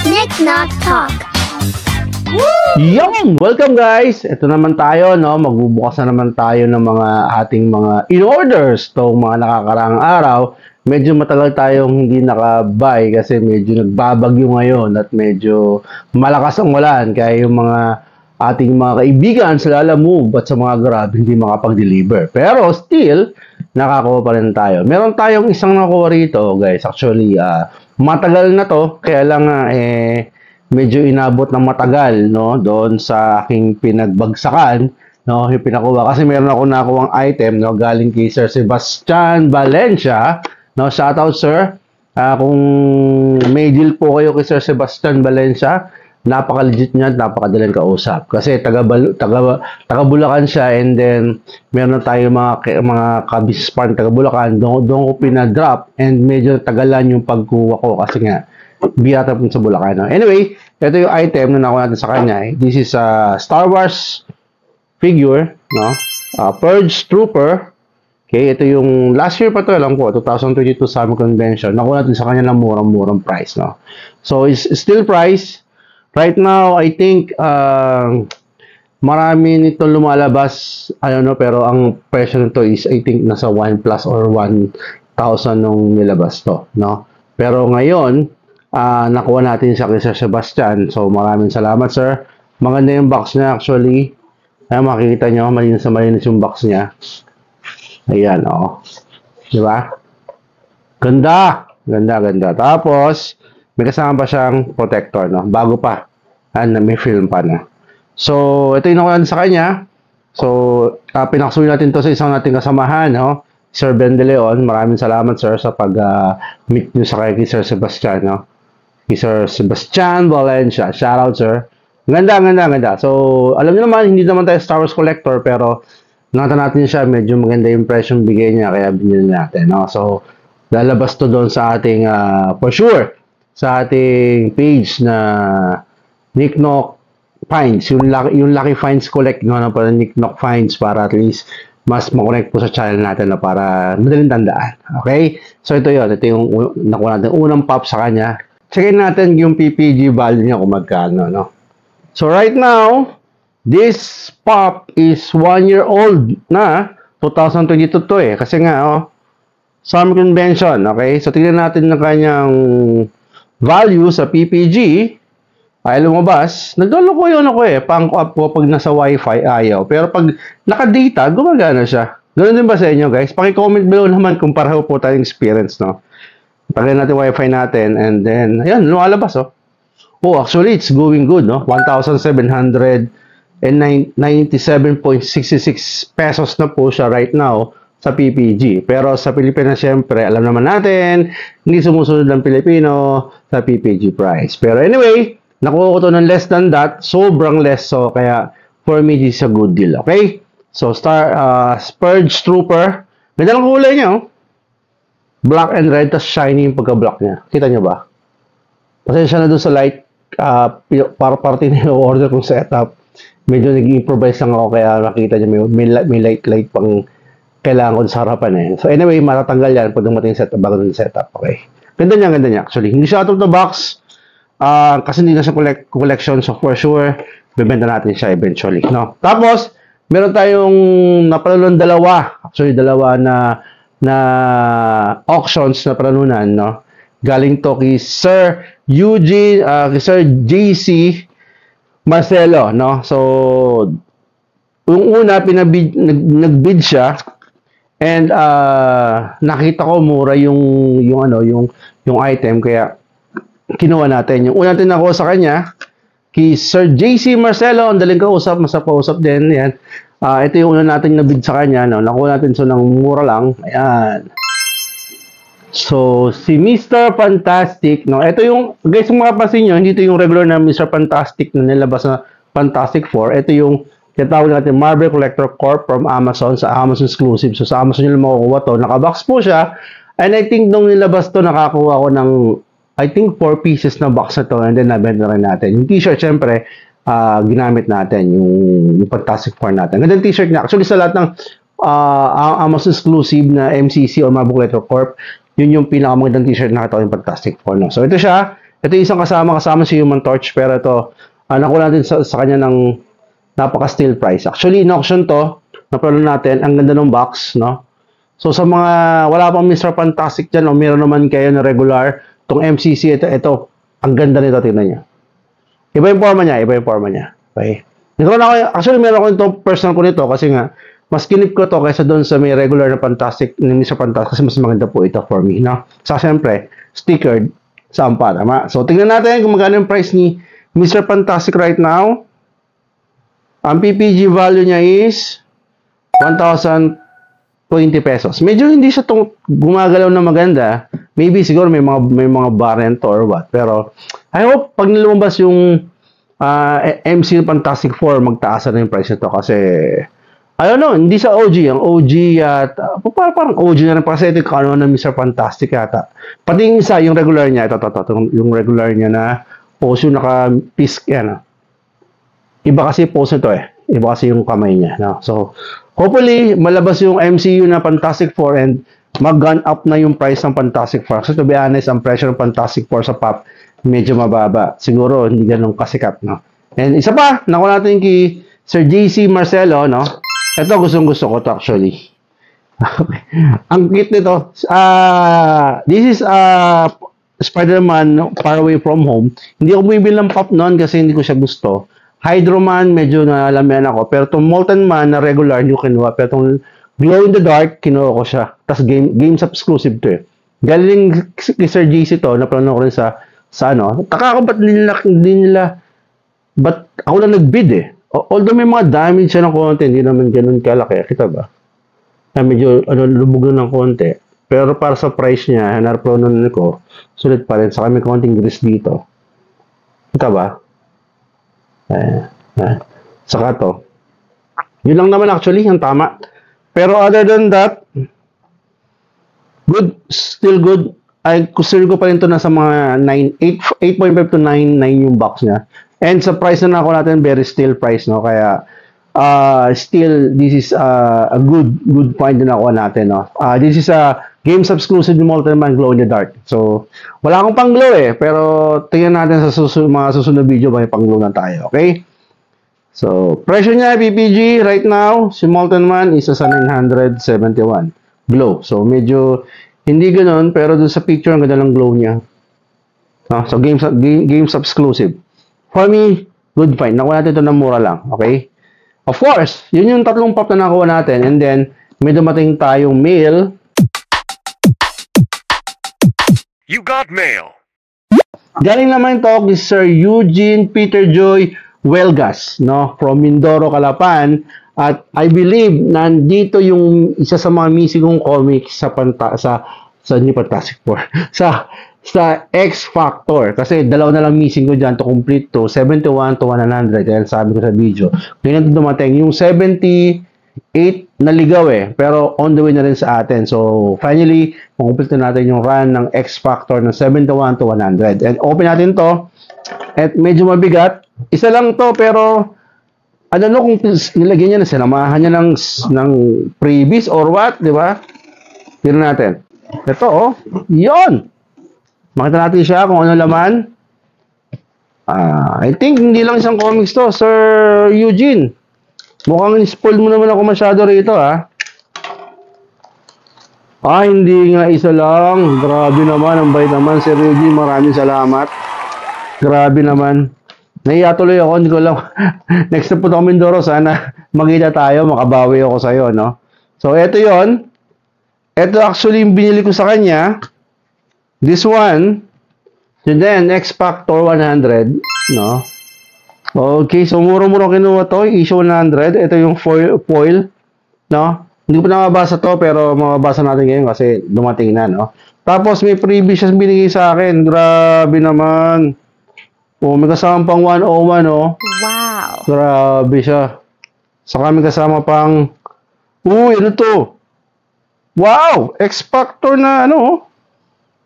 Nick Knock Talk. Yung! Welcome guys! Ito naman tayo, no? Magbubukas na naman tayo ng mga ating mga in-orders itong mga nakakaraang araw. Medyo matagal tayong hindi naka-buy kasi medyo nagbabagyo ngayon at medyo malakas ang ulan. Kaya yung mga ating mga kaibigan sa Lalamove at sa mga Grab hindi makapag-deliver. Pero still, nakakuha pa rin tayo. Meron tayong isang nakuha rito guys. Actually, matagal na to. Kaya lang medyo inabot ng matagal, no, doon sa aking pinagbagsakan, no, yung pinakuha. Kasi meron ako nakuhang item, no, galing kay Sir Sebastian Valencia, no, shoutout sir. Kung may deal po kayo kay Sir Sebastian Valencia, napaka-legit niya, napakadaling kausap. Kasi taga Bulacan siya, and then meron tayo mga kabis partner taga Bulacan, doon ko pinadrop, and medyo tagalan yung pagkuha ko kasi nga biyata po sa Bulacan. No? Anyway, ito yung item na nakuha natin sa kanya. This is a Star Wars figure, no? Purge Trooper. Okay, ito yung last year pa to, alam ko, 2022 Summer Convention. Nakuha natin sa kanya ng murang-murang price, no? So, it's still price. Right now, I think marami nito lumalabas, I don't know, pero ang presyo nito is, I think, nasa 1 plus or 1,000 nung nilabas to, no? Pero ngayon, nakuha natin siya kay Sir Sebastian. So, maraming salamat, sir. Maganda yung box niya, actually. Ayan, makikita nyo, malinis na malinis yung box niya. Ayan, oh. Diba? Ganda! Ganda, ganda. Tapos, may kasama pa siyang protector, no? Bago pa. May film pa na. So, ito yung nakuha sa kanya. So, pinaksuyo natin to sa isang nating kasamahan, no? Sir Ben De Leon. Maraming salamat, sir, sa pag-meet nyo sa kay Sir Sebastian, no? Sir Sebastian Valencia. Shoutout, sir. Ganda, ganda, ganda. So, alam niyo naman, hindi naman tayo Star Wars collector, pero nakita natin siya, medyo maganda yung impression bigay niya, kaya binili natin, no? So, lalabas to doon sa ating, for sure, sa ating page na Nick Knock Finds, yung Lucky Finds Collect, no? Para Nick Knock Finds, para at least mas makonect po sa channel natin na para madaling tandaan. Okay? So, ito yun. Ito yung nakuha natin. Unang pop sa kanya. Checkin natin yung PPG value niya kung magkano, no? So, right now, this pop is 1 year old na. 2022 to eh. Kasi nga, oh, Summer Convention, okay? So, tingnan natin ng kanyang value sa PPG. Ay, lumabas. Nagdoloko yun ako eh. Pang-up ko pag nasa Wi-Fi, ayaw. Pero pag naka-data, gumagana siya. Ganun din ba sa inyo, guys? Paki-comment below naman kung pareho po tayong experience, no? Pagyan natin Wi-Fi natin, and then, ayan, lumalabas, oh. Oh, actually, it's going good, no? 1,797.66 pesos na po siya right now sa PPG. Pero sa Pilipinas, syempre, alam naman natin, hindi sumusunod ng Pilipino sa PPG price. Pero anyway, nakuha ko to ng less than that, sobrang less, so kaya for me, this is a good deal, okay? So, Purge Trooper, ganda lang kulay niya, oh. Black and red, tas shiny yung pagka-black niya. Kita nyo ba? Pasensya na doon sa light, para parte na yung order kong setup. Medyo nag-improvise lang ako, kaya nakita nyo may light pang kailangan ko sa harapan eh. So anyway, matatanggal yan pag dumating setup, bago ng setup, okay? Ganda niya actually. Hindi siya out of the box, kasi hindi na siya collection, so for sure, bibenta natin siya eventually, no? Tapos, meron tayong napalulong dalawa na auctions na panalunan, no? Galing to kay Sir Eugene, kay Sir JC Marcelo, no? So, yung una, nagbid siya, and nakita ko mura yung item, kaya kinuha natin. Yung una natin nakuha sa kanya, kay Sir JC Marcelo, ang daling kausap, masap-kausap din, yan. Ito yung una natin nabid sa kanya, no? Nakuha natin so ng mura lang. Ayan. So, si Mr. Fantastic, no? Ito yung, guys, kung makapansin nyo, hindi ito yung regular na Mr. Fantastic na nilabas na Fantastic 4. Ito yung tinatawag natin Marvel Collector Corp from Amazon, sa Amazon exclusive. So, sa Amazon nyo lang makukuha to. Nakabox po siya. And I think nung nilabas to, nakakuha ko ng, I think, 4 pieces na box na to. And then, nabenta rin natin. Yung t-shirt, syempre, ginamit natin yung Fantastic Four natin. Ganda t-shirt niya. Actually, sa lahat ng Amazon exclusive na MCC or Marvel Collector Corp, yun yung pinakamagandang t-shirt na nakita ko yung Fantastic Four, no? So, ito siya. Ito yung isang kasama si Human Torch, pero ito, nakuha natin sa kanya ng napaka-steal price. Actually, in-auction to, napalo natin, ang ganda ng box, no? So, sa mga, wala pang Mr. Fantastic dyan, o meron naman kayo na regular, itong MCC, ito, ang ganda nito, tingnan nyo. Iba yung forma niya, okay? Actually, meron ko itong personal ko nito, kasi nga, mas kinip ko to kaysa doon sa may regular na Fantastic, ni Mr. Fantastic, kasi mas maganda po ito for me, no? Saka, syempre, stickered, sampa, tama? So, tingnan natin kung magkano yung price ni Mr. Fantastic right now. Ang PPG value niya is 1,020 pesos. Medyo hindi siya gumagalaw na maganda. Maybe siguro may mga variant or what. Pero I hope pag lumabas yung MC Fantastic Four, magtaas na yung price nito kasi I don't know, hindi sa OG. Ang OG yata, parang OG na rin kasi ito yung na Mr. Fantastic yata. Pati yung isa, yung regular niya, ito, yung regular niya na pose yung naka-pisk yan. Iba kasi pose nito eh. Iba kasi yung kamay niya. No? So, hopefully, malabas yung MCU na Fantastic Four and mag-gun up na yung price ng Fantastic Four. So, to be honest, ang presyo ng Fantastic Four sa pop, medyo mababa. Siguro, hindi ganun kasikat. No? And isa pa, nakuha natin kay Sir JC Marcelo, no? Ito, gustong-gusto ko to actually. Ang cute nito. This is Spider-Man Far Away From Home. Hindi ako bumibili ng pop noon kasi hindi ko siya gusto. Hydro Man, medyo nalamihan ako. Pero itong Molten Man na regular, hindi ko kinuha. Pero itong Glow in the Dark, kinuha ko siya. Tapos games exclusive to eh. Galing kay Sir JC to, napanood ko rin sa ano. Taka ko, ba't nila, ba't ako lang nag-bid eh. Although may mga damage siya ng konti, hindi naman ganun kalaki. Kita ba? Medyo lubog na ng konti. Pero para sa price niya, naraplonan ko, sulit pa rin. Saka may konting grease dito. Kita ba? Saka to. Yun lang naman actually, ang tama. Pero other than that, good, still good. Ay, consider ko pa rin ito na sa mga 8.5 to 9 yung box niya. And sa price na nakuha natin, very still price, no? Kaya, still, this is a good point na nakuha natin, no? This is a games exclusive ni Molten Man Glow in the Dark. So, wala akong pang glow eh, pero tingnan natin sa mga susunod video, may pang glow na tayo, okay? So, presyo niya, PPG, right now, si Molten Man is sa 971 glow. So, medyo hindi ganoon, pero doon sa picture, ang ganda ng glow niya. So, games exclusive. For me, good find. Nakuha natin ito ng mura lang. Okay? Of course, yun yung tatlong pop na nakuha natin. And then, may dumating tayong mail. You got mail. Galing naman ito kay Sir Eugene Peter Joy Huelgas, no? From Mindoro, Calapan. At I believe, nandito yung isa sa mga missing kong comics sa hindi Fantastic Four. sa X Factor. Kasi dalawa na lang missing ko dyan to complete to 71 to 100. Kaya sabi ko sa video. Ngayon dumating yung 78 naligaw eh. Pero on the way na rin sa atin. So finally, makumplete natin yung run ng X Factor ng 71 to 100. And open natin to. At medyo mabigat. Isa lang to pero ano kung nilagyan niya na sinamahan niya ng previous or what, di ba? Tira natin. Ito oh. Yon. Makita natin siya kung ano laman. I think hindi lang isang comics to, Sir Eugene. Mukhang spoil mo naman ako masyado rito, ha? Hindi nga isa lang. Grabe naman, ang bait naman, Sir Eugene. Maraming salamat. Grabe naman. Nahiya tuloy ako, hindi ko lang. Next na po ako Mindoro, sana magkita tayo, makabawi ako sa'yo, no? So, eto yon. Eto actually yung binili ko sa kanya. This one, and then X Factor 100, no? Okay, so muro-muro kinuha to, issue 100. Ito yung foil, no? Hindi ko pa nababasa to, pero mababasa natin ngayon kasi dumating na, no? Tapos may freebie siya binigay sa akin. Grabe naman. May kasama pang 101, oh. Wow. Grabe siya. Saka may kasama pang, ano to? Wow! X Factor na,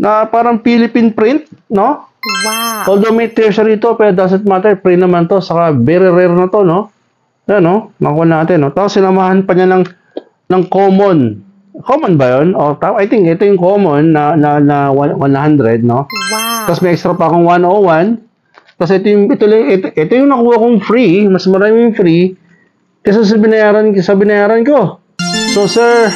na parang Philippine print, no? Wow. Although may tertiary ito, pero doesn't matter, print naman to, saka very rare na to, no? Yan, no? Nakuha natin, no? Tapos sinamahan pa niya ng common Common ba yun? I think ito yung common na 100, no? Wow. Tapos may extra pa akong 101. Tapos ito yung nakuha kong free. Mas maraming free kasi sa binayaran ko. So, Sir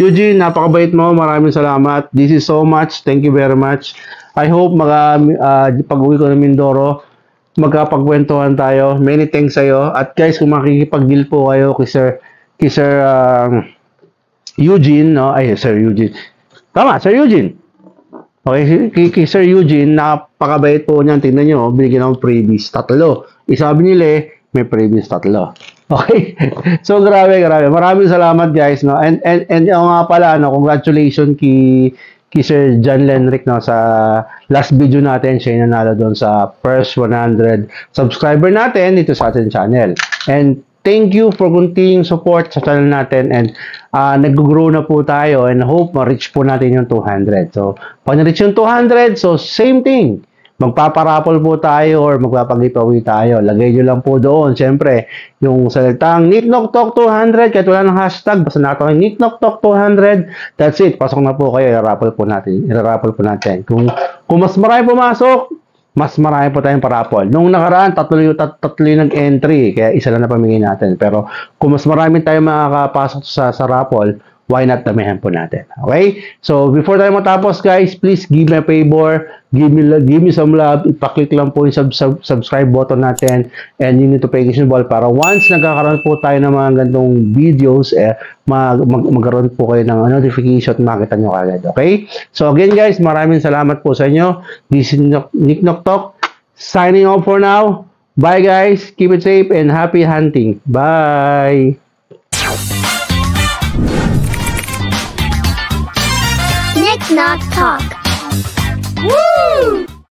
Eugene, napakabait mo. Maraming salamat. This is so much. Thank you very much. I hope pag-uwi ko ng Mindoro, magkapagkwentuhan tayo. Many thanks sa'yo. At guys, kung makikipag-deal po kayo kay Sir Eugene, no? Ay, Sir Eugene. Tama, Sir Eugene. Okay, kay Sir Eugene, napakabait po niyan. Tingnan nyo, binigyan ng freebies 3. Isabi nila, may freebies 3. Okay? So, grabe. Maraming salamat, guys, no? And nga pala, no, congratulations kay Sir John Lenrick, no, sa last video natin. Siya yung nanalo doon sa first 100 subscriber natin dito sa ating channel. And thank you for continuing support sa channel natin. And nag-grow na po tayo and hope ma-reach po natin yung 200. So, pag na-reach yung 200, so same thing. Magpaparapol po tayo or magpapag-giveaway tayo. Lagay nyo lang po doon. Siyempre, yung salitang NickNockTalk 200, kahit wala ng hashtag, basta nakatawag NickNockTalk 200, that's it. Pasok na po kayo, i-raffle po natin. Kung mas marami pumasok, mas marami po tayong parapol. Nung nakaraan, tatlo yung nag-entry, kaya isa lang na pamigay natin. Pero kung mas marami tayong makakapasok sa raffle, why not damihan po natin? Okay? So, before tayo matapos, guys, please give me a favor. Give me some love. Ipa-click lang po yung subscribe button natin and yung notification bell para once nagkakaroon po tayo ng mga gantong videos, magkaroon po kayo ng notification at makita nyo kagad. Okay? So, again, guys, maraming salamat po sa inyo. This is NickNockTalk. Signing off for now. Bye, guys. Keep it safe and happy hunting. Bye! NickNockTalk. Woo!